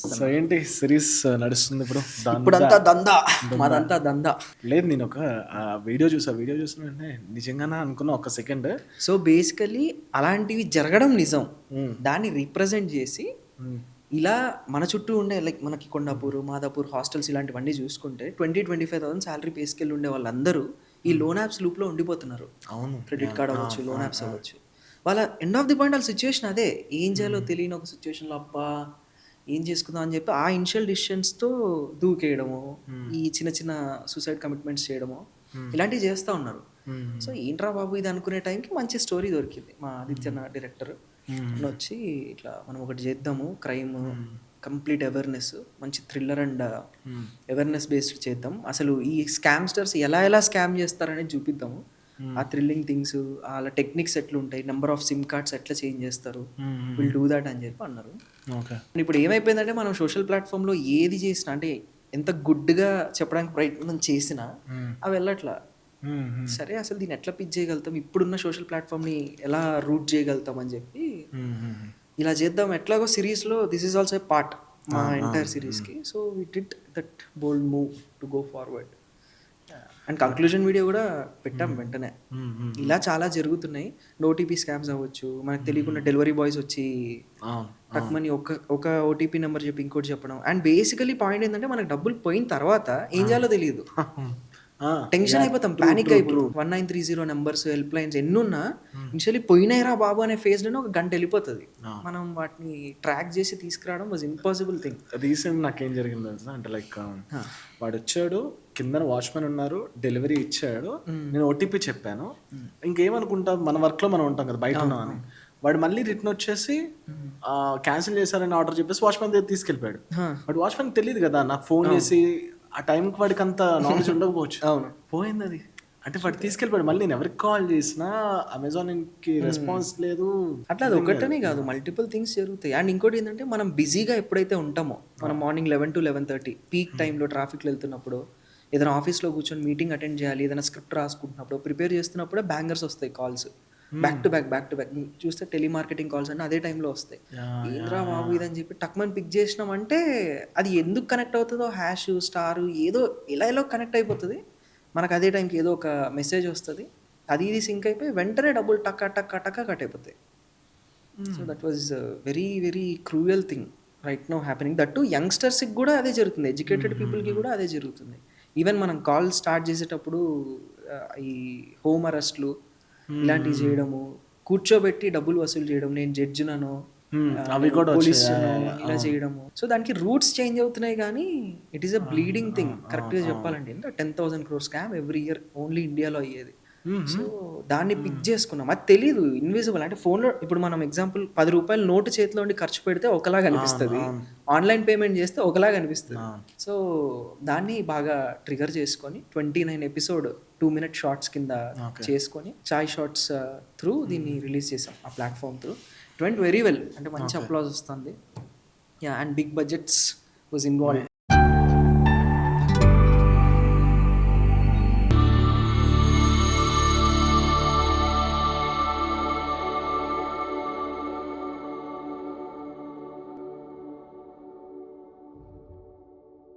So ఏంటి series నడుస్తుంది ఇప్పుడు ఇప్పుడంతా దందా, దందా. మాదంతా దందా. లేదు నేను ఒక వీడియో చూసిన వెంటనే నిజంగానే అనుకున్నా ఒక సెకండ్. సో బేసికలీ అలాంటివి జరగడం నిజం. దాన్ని రీప్రజెంట్ చేసి ఇలా మన చుట్టూ ఉండే లైక్ మనకి కొండాపూర్, మాదాపూర్ హాస్టల్స్ ఇలాంటివన్నీ చూసుకుంటే 20-25,000 శాలరీ పేస్కెళ్ళి ఉండే వాళ్ళందరూ ఈ లోన్ యాప్స్ లూప్లో ఉండిపోతున్నారు. అవును, క్రెడిట్ కార్డ్ అవ్వచ్చు, లోన్ యాప్స్ అవ్వచ్చు. వాళ్ళ ఎండ్ ఆఫ్ ది పాయింట్ వాళ్ళ సిచ్యువేషన్ అదే. ఏం చేయాలో తెలియని ఒక సిచ్యువేషన్లో అబ్బా ఏం చేసుకుందాం అని చెప్పి ఆ ఇనిషియల్ డిసిషన్స్తో దూకేయడము, ఈ చిన్న చిన్న సూసైడ్ కమిట్మెంట్స్ చేయడము, ఇలాంటివి చేస్తూ ఉన్నారు. సో ఏంట్రా బాబు ఇది అనుకునే టైంకి మంచి స్టోరీ దొరికింది. మా ఆదిత్య డైరెక్టర్ వచ్చి ఇట్లా మనం ఒకటి చేద్దాము, క్రైమ్ కంప్లీట్ అవేర్నెస్, మంచి థ్రిల్లర్ అండ్ అవేర్నెస్ బేస్డ్ చేద్దాం, అసలు ఈ స్కామ్స్టర్స్ ఎలా ఎలా స్కామ్ చేస్తారనేది చూపిద్దాము, ఆ థ్రిల్లింగ్ థింగ్స్, వాళ్ళ టెక్నిక్స్ ఎట్లా ఉంటాయి, నెంబర్ ఆఫ్ సిమ్ కార్డ్స్ ఎట్లా చేంజ్ చేస్తారు, విల్ డూ దాట్ అని చెప్పి అన్నారు. ఇప్పుడు ఏమైపోయిందంటే మనం సోషల్ ప్లాట్ఫామ్లో ఏది చేసినా, అంటే ఎంత గుడ్గా చెప్పడానికి ప్రయత్నం చేసినా అవి వెళ్ళట్లా. సరే అసలు దీన్ని ఎట్లా పిచ్ చేయగలుగుతాం, ఇప్పుడున్న సోషల్ ప్లాట్ఫామ్ని ఎలా రూట్ చేయగలుగుతాం అని చెప్పి ఇలా చేద్దాం. ఎట్లాగో సిరీస్లో this is also a part మా ఎంటైర్ సిరీస్కి. So we did that bold move to go forward and conclusion video కూడా పెట్టాం వెంటనే. ఇలా చాలా జరుగుతున్నాయి. ఓటీపీ స్కామ్స్ అవ్వచ్చు, మనకు తెలియకుండా డెలివరీ బాయ్స్ వచ్చి టక్మని ఒక ఓటీపీ నెంబర్ చెప్పి ఇంకోటి చెప్పడం. అండ్ బేసికలీ పాయింట్ ఏంటంటే మనకు డబ్బులు పోయిన తర్వాత ఏం చేయాలో తెలియదు, టెన్షన్ అయిపోతాం, ప్యానిక్ అయిపోతాం. 1930 నెంబర్స్, హెల్ప్ లైన్స్ ఎన్నున్నా ఇనిషియలీ పోయినాయిరా బాబు అనే ఫేజ్లోనే ఒక గంట వెళ్ళిపోతుంది. మనం వాటిని ట్రాక్ చేసి తీసుకురావడం వాజ్ ఇంపాసిబుల్ థింగ్. రీసెంట్ నాకేం జరిగింది తెలుసా, అంటే లైక్ వాడు వచ్చాడు, కింద వాచ్మెన్ ఉన్నారు, డెలివరీ ఇచ్చాడు, నేను ఓటీపీ చెప్పాను, ఇంకేమనుకుంటా మన వర్క్లో మనం ఉంటాం కదా, బయట ఉన్నామని. వాడు మళ్ళీ రిటర్న్ వచ్చేసి క్యాన్సిల్ చేశారని ఆర్డర్ చెప్పేసి వాచ్మెన్ దగ్గర తీసుకెళ్ళిపోయాడు. వాడు వాచ్మెన్ తెలియదు కదా, నాకు ఫోన్ చేసి ఆ టైంకి వాడికి అంత నాలెడ్జ్ ఉండకపోవచ్చు. అవును, పోయింది అది. అంటే వాడు తీసుకెళ్ళిపోయాడు. మళ్ళీ నేను ఎవరికి కాల్ చేసినా అమెజాన్కి రెస్పాన్స్ లేదు. అట్లా అది ఒకటనే కాదు, మల్టిపుల్ థింగ్స్ జరుగుతాయి. అండ్ ఇంకోటి ఏంటంటే మనం బిజీగా ఎప్పుడైతే ఉంటామో, మనం మార్నింగ్ 11 to 11:30 పీక్ టైంలో ట్రాఫిక్లో వెళ్తున్నప్పుడు, ఏదైనా ఆఫీస్లో కూర్చొని మీటింగ్ అటెండ్ చేయాలి, ఏదైనా స్క్రిప్ట్ రాసుకుంటున్నప్పుడు, ప్రిపేర్ చేస్తున్నప్పుడే బ్యాంగర్స్ వస్తాయి కాల్స్, బ్యాక్ టు బ్యాక్ చూస్తే టెలిమార్కెటింగ్ కాల్స్ అంటే అదే టైంలో వస్తాయి. ఏంద్రా బాబు ఇదని చెప్పి టక్మని పిక్ చేసినామంటే అది ఎందుకు కనెక్ట్ అవుతుందో హ్యాష్ స్టార్ ఏదో ఎలా కనెక్ట్ అయిపోతుంది. మనకు అదే టైంకి ఏదో ఒక మెసేజ్ వస్తుంది, అది ఇది సింక్ అయిపోయి వెంటనే డబ్బులు టక్క కట్ అయిపోతాయి. So that was very very cruel thing right now happening. That to యంగ్స్టర్స్కి కూడా అదే జరుగుతుంది, ఎడ్యుకేటెడ్ పీపుల్కి కూడా అదే జరుగుతుంది. ఈవెన్ మనం కాల్ స్టార్ట్ చేసేటప్పుడు ఈ హోమ్ అరెస్ట్లు ఇలాంటివి చేయడము, కూర్చోబెట్టి డబ్బులు వసూలు చేయడం, నేను జడ్జినను, పోలీసును ఇలా చేయడము. సో దానికి రూట్స్ చేంజ్ అవుతున్నాయి కానీ it is a bleeding thing. కరెక్ట్గా చెప్పాలంటే 10,000 crore scam every year only ఇండియాలో అయ్యేది. సో దాన్ని పిక్ చేసుకున్నాం, అది తెలీదు, ఇన్విజిబుల్. అంటే ఫోన్లో ఇప్పుడు మనం ఎగ్జాంపుల్ 10 రూపాయలు నోటు చేతిలో ఉండి ఖర్చు పెడితే ఒకలాగా అనిపిస్తుంది, ఆన్లైన్ పేమెంట్ చేస్తే ఒకలాగా అనిపిస్తుంది. సో దాన్ని బాగా ట్రిగర్ చేసుకొని 29 ఎపిసోడ్ 2-minute షార్ట్స్ కింద చేసుకొని చాయ్ షార్ట్స్ త్రూ దీన్ని రిలీజ్ చేసాం ఆ platform through. It went very well, అంటే మంచి అప్లాజ్ వస్తుంది. Ya, and big budgets was involve.